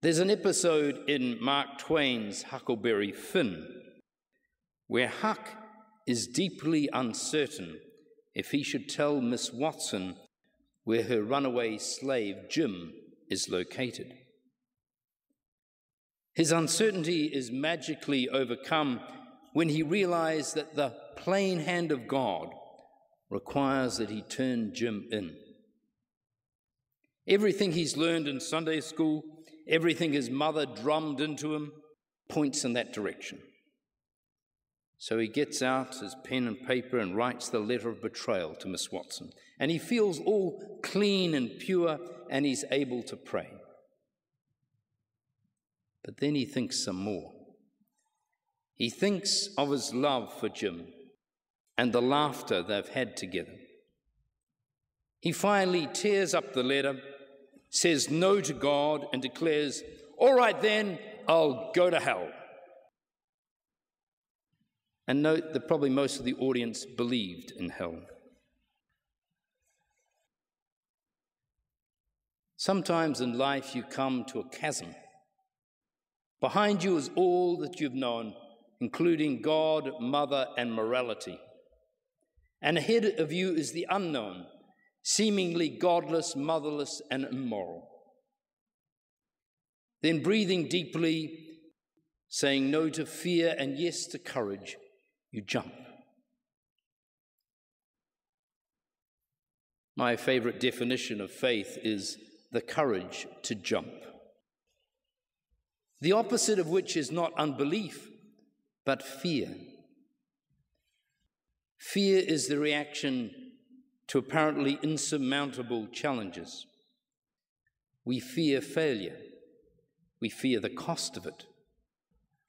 There's an episode in Mark Twain's Huckleberry Finn where Huck is deeply uncertain if he should tell Miss Watson where her runaway slave Jim is located. His uncertainty is magically overcome when he realizes that the plain hand of God requires that he turn Jim in. Everything he's learned in Sunday school, everything his mother drummed into him, points in that direction. So he gets out his pen and paper and writes the letter of betrayal to Miss Watson. And he feels all clean and pure, and he's able to pray. But then he thinks some more. He thinks of his love for Jim and the laughter they've had together. He finally tears up the letter, says no to God, and declares, "All right then, I'll go to hell." And note that probably most of the audience believed in hell. Sometimes in life you come to a chasm. Behind you is all that you've known, including God, mother, and morality. And ahead of you is the unknown, seemingly godless, motherless, and immoral. Then breathing deeply, saying no to fear and yes to courage, you jump. My favorite definition of faith is the courage to jump. The opposite of which is not unbelief, but fear. Fear is the reaction to apparently insurmountable challenges. We fear failure. We fear the cost of it.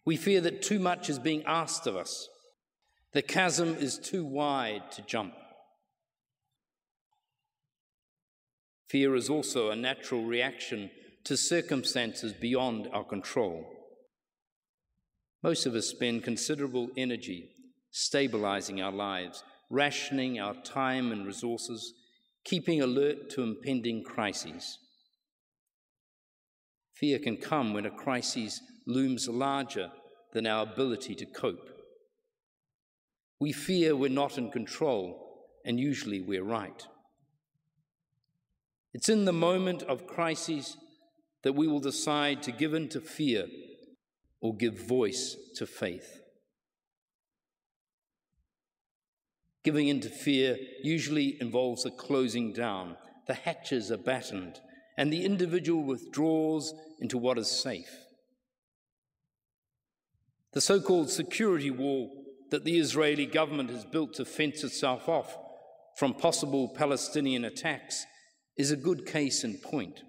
We fear that too much is being asked of us. The chasm is too wide to jump. Fear is also a natural reaction to circumstances beyond our control. Most of us spend considerable energy stabilizing our lives, rationing our time and resources, keeping alert to impending crises. Fear can come when a crisis looms larger than our ability to cope. We fear we're not in control, and usually we're right. It's in the moment of crisis that we will decide to give in to fear or give voice to faith. Giving in to fear usually involves a closing down. The hatches are battened, and the individual withdraws into what is safe. The so-called security wall that the Israeli government has built to fence itself off from possible Palestinian attacks is a good case in point.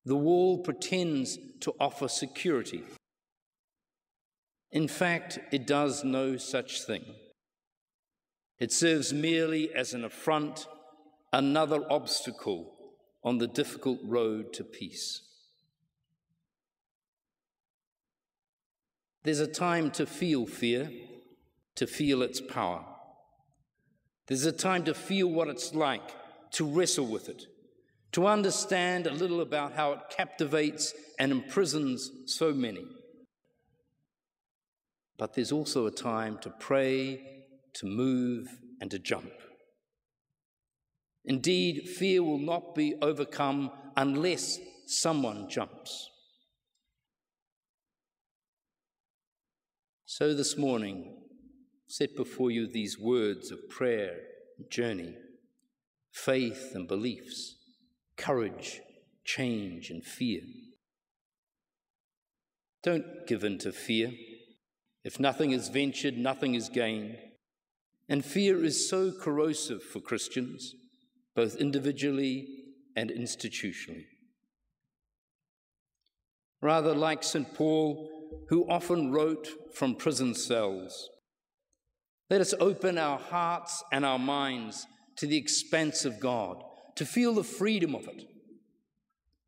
The wall pretends to offer security. In fact, it does no such thing. It serves merely as an affront, another obstacle on the difficult road to peace. There's a time to feel fear, to feel its power. There's a time to feel what it's like, to wrestle with it, to understand a little about how it captivates and imprisons so many. But there's also a time to pray, to move, and to jump. Indeed, fear will not be overcome unless someone jumps. So this morning, set before you these words of prayer, journey, faith and beliefs, courage, change, and fear. Don't give in to fear. If nothing is ventured, nothing is gained. And fear is so corrosive for Christians, both individually and institutionally. Rather, like St. Paul, who often wrote from prison cells, let us open our hearts and our minds to the expanse of God, to feel the freedom of it,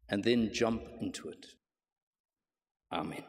and then jump into it. Amen.